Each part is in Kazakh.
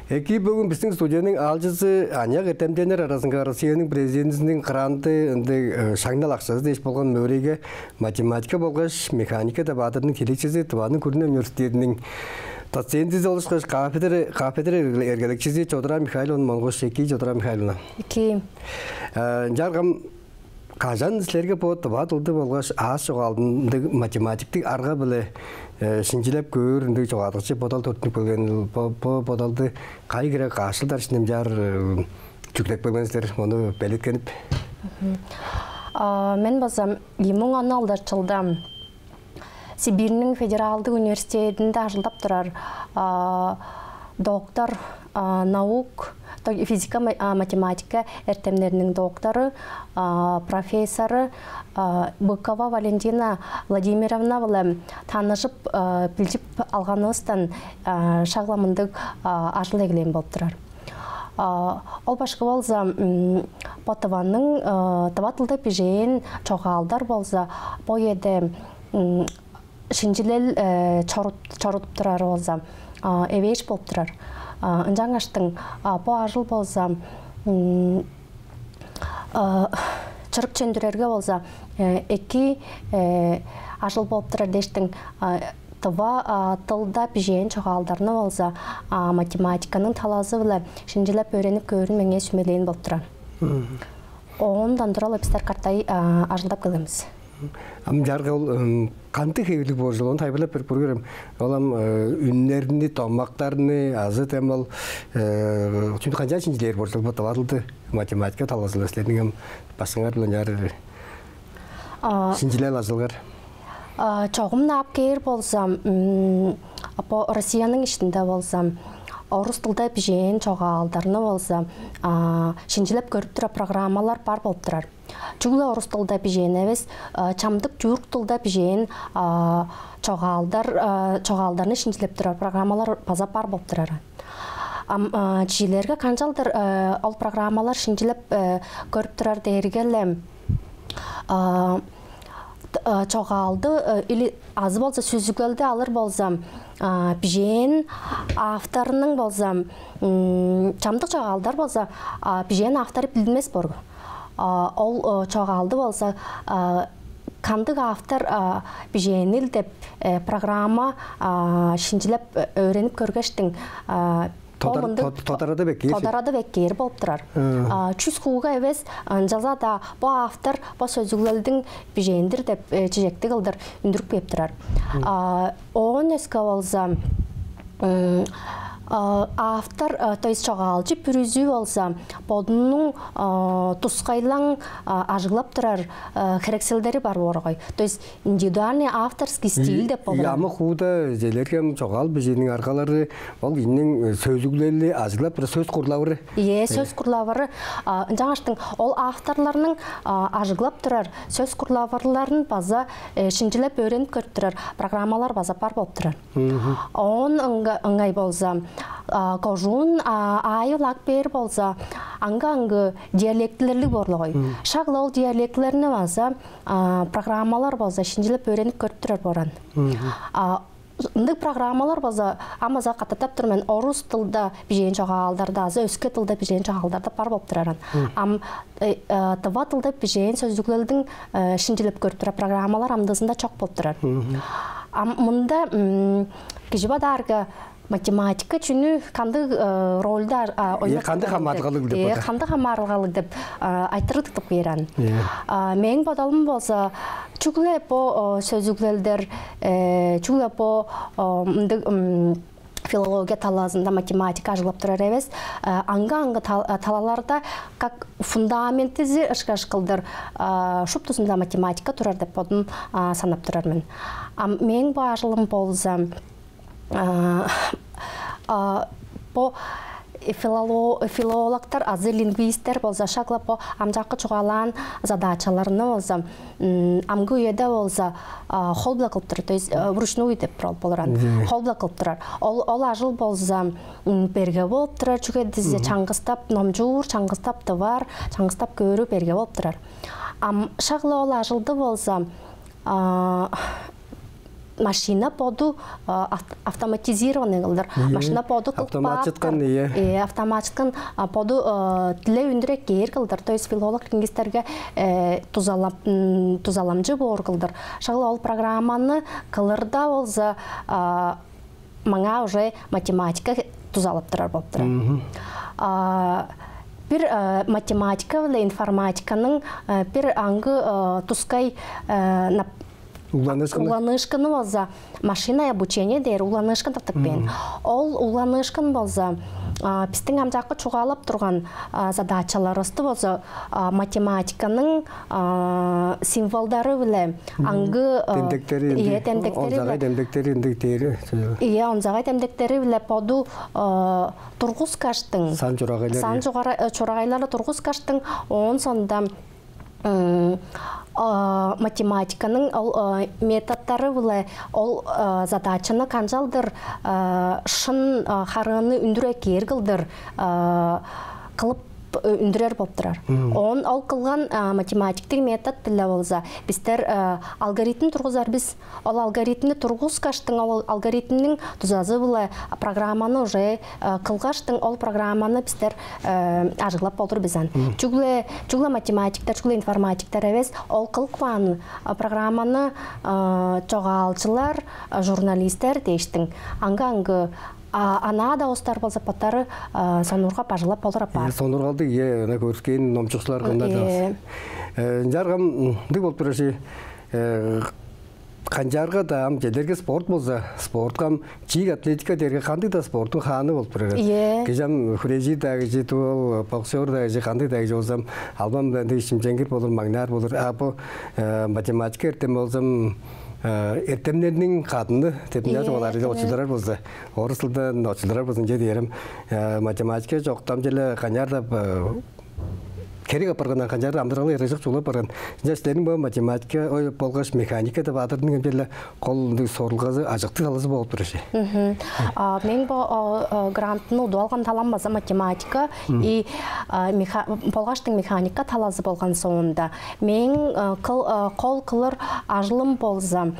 Эки бүгін біздің студияның алжысы Аняқ Этемденер арасында Россияның президентінің қыранты шаңнал ақшасы деш болған мөреге математика болғаш, механика табатырының телекчізі Тываның Күріне университетінің Тациентіз олышқаш кафедра эргелікчізі Чодыра Михайловна Монғош Еки Чодыра Михайловна. Еки. Жарғам Кажан сілерге под табатылды болғаш аз жоғалдыңды математиктік арға білі шинжилеп көрінді жоғадықшы подал төртінік бөлген подалды қай керек қашылдар ішінем жар жүктек бөлгеніздер, оны бәлеткеніп. Мен базам 2010 жылдам Сибирінің федералды университетінде ажылдап тұрар доктор наук, физика, математика әртемдерінің докторы, профессоры Быкова Валентина Владимировна танышып, білжіп алғаныстан шағламындық ажыл егілен болып тұрар. Ол башқы болса, Потываның табатылды пежейін чоғалдар болса, бой еді шинжилел чорып тұрар болса, эвеш болып тұрар. Жаңаштың по ажыл болса, чырық чөндірерге болса, эки ажыл болып тұрар дештің тылда пижейін чоғалдарына болса, математиканың талазы білі шинжилеп өреніп көрін мәңе сүмелейін болып тұрар. Оғындан тұрал өпістер қартай ажылдап көлеміз. Жарғы қанты хейлік болжыл, оны тайбылап бір көргерім. Олам үнлеріні, томақтарыны, азы тәмал, çünkü қанжа шинжилер болжыл, бұтавадылды математика талазылы өслерінің басыңар білін жары шинжилер азылғар. Çoğumda apkeyir bolsam, Россияның ішінде болсам, орыс тілді бежейін çoğaldarını болсам, шинжилеп көріп тұра программалар бар болып тұрар. Чүглі орыс тілді бежейін әвес, чамдық жүрк тілді бежейін çoğalдарыны шинжилеп тұра программалар база бар болып тұрар. Чилерге қанжалдыр ол программалар шинжилеп көріп тұрар дәргелі çoğaldı, или az bolsa süzükölde alır bolsam, bijeğin avtarının bolsam, çamdıq çoğaldar bolsa, bijeğin avtarı bilmez borgu. Ol çoğaldı bolsa, kandıq avtar bijeğinil dep programa şinçilep öğrenip körgeçtin. Todarada bekkeyer болып тұрар. Чүз қуға әвес жазада бұл автор, бұл сөзігілдің бежендір деп чежекті қылдыр үндіріп беп тұрар. Оғын өскі болса, автор, то есть çoğalcı pürüzü olsa, bodunun tuzkaylan ажылап тұрар херекселдері бар орғай. То есть индивидуальный авторский стиль деп болар. Ямы қуда желеркем çoğal беженің арқалары, ол енің сөзігілері ажылап бір сөз құрлауыры. Сөз құрлауыры. Жаңаштың ол авторларының ажылап тұрар сөз құрлауырларын база шинчілеп өреніп көріп тұрар программалар база бар болып тұрар. Он ыңғай болса, Кожун айылак бер болса, аңғы диалектілерлік борлығой. Шағылы ол диалектілеріне база программалар болса, шинчілеп өреніп көріп тұрар боран. Үндік программалар база амаза қататап тұрмен орыс тілді бежейін çoğalдарда, азы өскі тілді бежейін çoğalдарда бар болып тұраран. Тыва тілді бежейін сөздіклердің шинчілеп көріп тұрар программалар амдызында чоқ болып тұрар. Мұнда кежібадарғы математика чүні қанды ролдар қанды қамарғалық деп айтырдық деп қойран. Мен бадалым болса, чүгле по сөзіглелдер, чүгле по филология талазында математика ажылап тұрар әвес, аңға талаларда как фундаментізі ұшқашқылдыр шүп тұсында математика тұрар деп бодын санап тұрар мен. Мен бұл ажылым болса, по филологтар, азы лингвисттер болса шагла по амжақы чугалан задачаларны болса, амгы үйеде болса холбла кылыптыр, то есть вручную деп болыран. Холбла кылыптырар. Ол ажыл болса берге болыптырар, чүге дизе чаңғыстап номжур, чаңғыстап товар, чаңғыстап көрі берге болыптырар. Шагла ол ажылды болса машина поду автоматизированный кылдыр. Машина поду автоматчыткан поду тиле үндүрек кер кылдыр. То есть филолог лингвисттерге тузаламжы бор кылдыр. Шагла ол программаны кылырда болса маңа уже математика тузалып турар болуптур. Bir математика ve информатиканың bir аңгы тускай уланышканы болса, машина обучение дейір уланышкан таптықпен. Ол уланышкан болса, біздің амжақы чуғалап тұрған задачаларысты болса, математиканың символдары біле, аңгы тәмдіктері біле поду тұрғыз каштың, сан чорағайлары тұрғыз каштың, он сонда математиканың методтары бұлай, ол задачаны қанжалдыр шын қарыны үндіре кергілдір қылып үндірер болып тұрар. Ол қылған математиктік метод білі болса, біздер алгоритм тұрғызар біз. Ол алгоритмні тұрғыз қаштың, ол алгоритмнің тұзазы бұлай программаны уже қылғаштың, ол программаны біздер ажығылап болдыр бізен. Чүглі математиктер, чүглі информатиктер әвес, ол қылқван программаны чоғалчылар, журналистер дейштің. Аңғы ана да остар болса паттары сонурға пажылап болдыр апар. Сонурғалды, көріскен номчықсылар қанда да. Жарғам, дұқ болып тұрышы, қанжарға да жедерге спорт болса, спортқам чиік атлетика дерге қанды да спорттың қаны болып тұрыр. Кежам хүрежи дәгі же туыл, боксер дәгі же қанды дәгі же олсам, албам дәнді ішімченгер болыр, магнар болыр. Математика әртем болсам, эртемнердің қатынды тепіндер олары очылдырар болса, орысылдан очылдырар болсын же дейірім. Математика жоқтам желі қанярда керек апарғаннан қанжарды амдырғалы ережік жолы барған. Жәсілердің бұл математика, болғаш механика да батырдың өндерлі қолды сорылғазы ажықты қалызы болып тұрышы. Мен бұл грантын ұды алған таламбазы математика и болғаштың механика талазы болған соңында. Мен қол қылыр ажылым болса,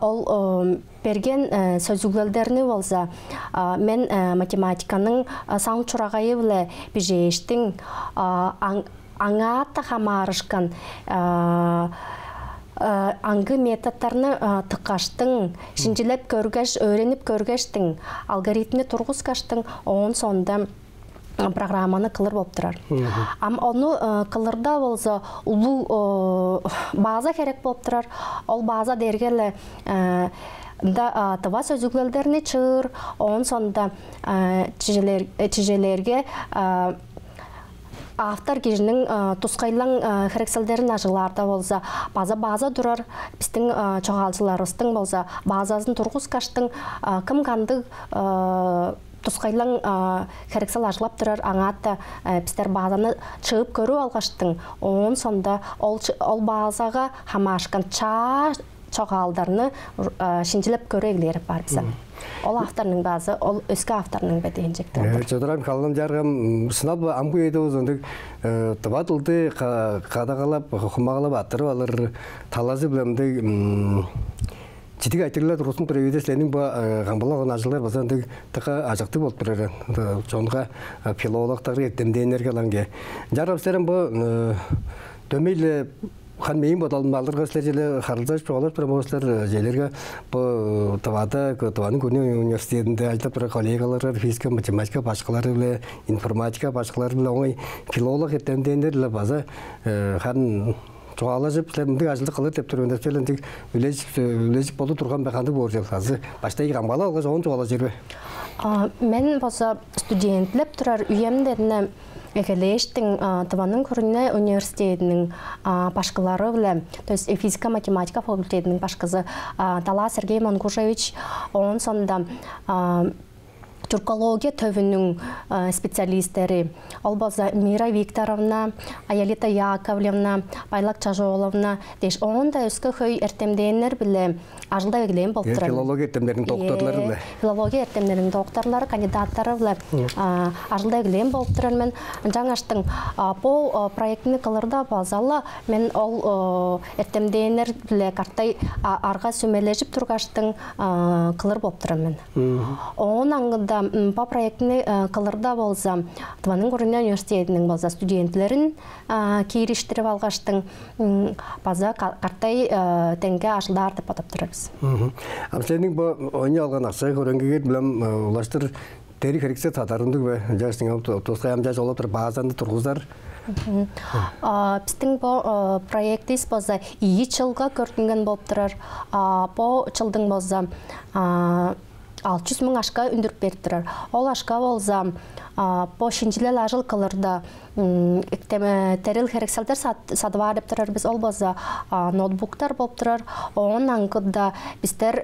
ол берген сөзүгөлдерни болса, мен математиканың сан чурагайы біле бежештің аңата хамарышкан аңгы методтарны тыққаштың, шинжилеп көргеш, өреніп көргештің, алгоритмі тұрғыз каштың, оң сонда программаны қылыр болып тұрар. Оны қылырда болса, ұлу база керек болып тұрар. Ол база дергелі тыва сөзүгөлдеріне чыр, оң сонда чижелерге автор кежінің тұсқайлан херекселдерін ажыларда болса, база тұрар, біздің чоғалшыларыстың болса, базасын тұрғыз каштың, кім қанды тұсқайлан херексел ажылап тұрар, аңатта біздер базаны чығып көру алғаштың, оң сонда ол базаға хамашқан чоғалдарыны шинчилеп көру егілері бар бізім. Ол авторның базы, ол өскі авторның бәдейін жектірді. Жодырам қалым жарғам, сынап амғы еді өзіндік тұбатылды қадағалап, құмағалап аттырып алыр, талазы білімді Читик айтырлар Русын проведесленин ба гамбалган ажылар базандык така ажакты болуп турар. Чонга филологтар эттемденерге ланге. Жарапстерим бу дөмейле хан мейин бодалмалдырга слежеле харылдаш чогалар промоуслар желерге бу тавада Таванын көне университетинде айтып тура коллегалар физика, математика башкалары беле, информатика башкалары беле оңой филолог эттемденер база хан Çoğala jeplerimde acılık kılır tep turunda söylendik ülejip bolu turgan bakandı bu orjalası. Başta iki gambala algı çoğun çoğala jerbe. Men bosa studentlep turar üyemlerine ekeleştin Tavanın Körüne Üniversitetinin başkaları bile, то есть fizika matematika fakültetinin başkası Tala Sergey Manguşevich onun sonunda тюркология төвінің специалисттері. Ол база Мира Викторовна, Аялита Яковлевна, Байлак Чажоловна. Деш, оғын да өскі хөй әртемдейінер білі ажылда өгілейін болып тұрады. Филология әртемдерінің докторлары білі. Филология әртемдерінің докторлары, кандидаттары білі ажылда өгілейін болып тұрады. Мен жаңаштың бұл проектіні қылырда базалы, мен ол әртемдейінер білі қартай арға сөмележіп тұрғаштың қылыр болып тұрады мен. Оғын аңғыда по проектіні қылырда болса, Тваның Көріне университетінің болса студентлерін кейрештіріп алғаштың база қартай тәңге ашылда артып атап тұрабыз. Амсленің бұл ойны алған ақсай көрінгегер білім ұлаштыр тәрі керексе татарындық бі жәшінің тосқай амжаш олап тұр базанды тұрғыздар. Біздің бұл проектіс болса ие чылға көртінген болып тұрар. Бұл чылдың болса 600 мың ашқа үндіріп беріп тұрар. Ол ашқа болса бұл шинжилел ажыл қылырда тәріл керекселдер садып арып тұрар. Біз ол болса ноутбуктар болып тұрар. Оғын аңғыда біздер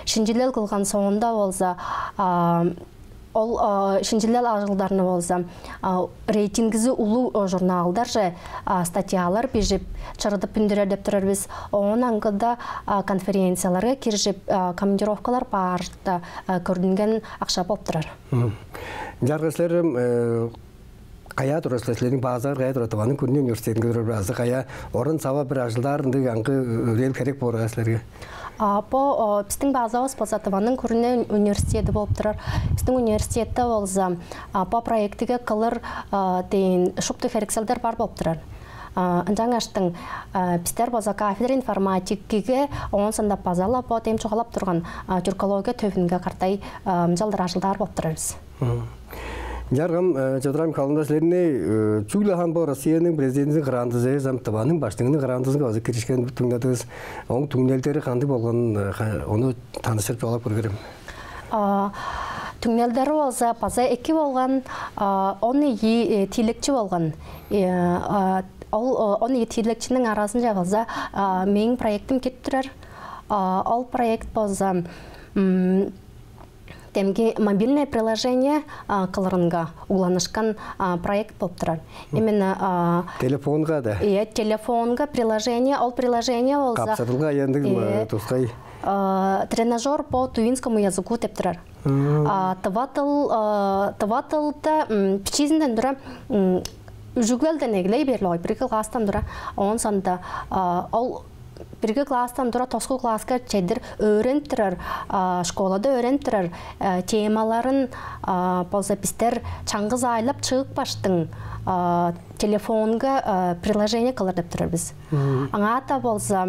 шинжилел қылған соңында болса ол шинжилел ажылдарыны болса рейтингізі ұлы журналдар же статьялар бежіп чарыдып үндірер деп тұрар. Біз оғын аңғыда конференцияларға кержіп командировкалар барда көрдінген ақша болып тұрар. Жарғысларым қая тұрысласлардың базар қая тұратываның көріне университетін көрір базы қая орын сава бір ажылдарынды аңғы өлел керек борғасларға. Бұл біздің базауыз болса Тваның Көріне университеті болып тұрар. Біздің университетті болса бұл проектіге қылыр дейін шыпты керекселдер бар болып тұрар. Жаңаштың біздер болса кафедра информатикеге оң сында базала бұл дейм жоғалап тұрған тюркология төвінге қартай жалдар ажылдар болып тұрарыз. Жарғам, Жадырам қалындасыларыны чүглі бұл Россияның президентінің қырандызы, Тваның баштыңының қырандызын өзі керешкен түңнетіңіз, оң түңнелдері қанды болған, оны танышып жоғалап көргерім. Түңнелдері болса, база екі болған, оны ей тилекчі болған. Оны ей тилекчінің арасын жабылса, менің проектім кетіп тұрар. Ол проект болса, темге мобильное приложение қылырынға ұланышқан проект болып тұрар. Именно телефонға да? Телефонға приложение, ол приложение болса... Қапсырылға ендігі тұсқай? Тренажер по туинскому языку деп тұрар. Тыватылда пичизінден тұра жүгелден егілей берлі, біргі кластан тұра, оң санда ол біргі кластан тұра тосқы класска чәдір өрен тұрар, школада өрен тұрар, темаларын болса біздер чаңғыз айлап чығып баштың телефонға приложение қылыр деп тұрар біз. Аңата болса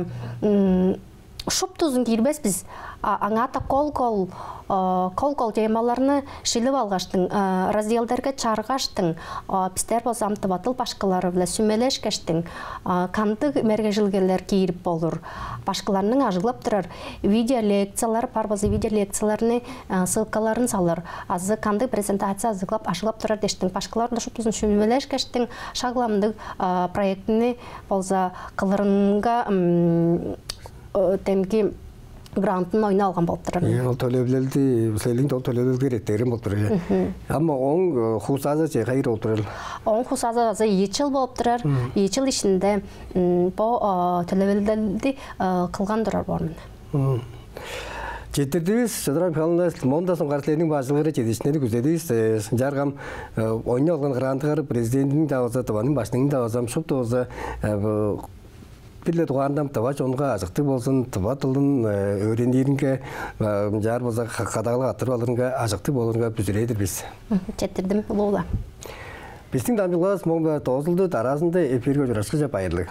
шуп тұзын кейірбес біз аңата кол-кол темаларыны шиліп алғаштың, разделдерге чарғаштың, біздер болса амтыбатыл башқылары білі сүмелеш кәштің, қанды мәргежілгелер кейіріп болыр. Башқыларының ажылап тұрар, видео лекциялар, пар болса видео лекцияларыны сылқаларын салыр. Азы қанды презентация азықлап ажылап тұрар дештің. Башқыларында шуп тұзын сүмелеш кәштің шағыламдық проектіні болса қылырынға темге грантын ойна алған болып тұрар. Ол төлөбілді, сөйлің төлөбілді кереттерін болып тұрар. Амма оң құсазы қайыр болып тұрар? Оң құсазы ечіл болып тұрар. Ечіл ішінде бұл төлөбілді қылған тұрар бармын. Жеттердіңіз, Жадырам қалындас, Мондасын қарсылерінің башылары жетесінені күзедіңіз. Жарғам ойны алған гранты президентінің дауызы, Тваның башының дауызы, шұп дауызы Пиллет туғандам тавач онға азықты болсын, тұва тылын өрендерінге, жар болса қадағылы аттыру алырынға, азықты болырынға бүзірейдір біз. Жеттердім, ұлы. Біздің дамбылғас мұңға тоғызылды арасында эфирге жүрасқы жап айырлық.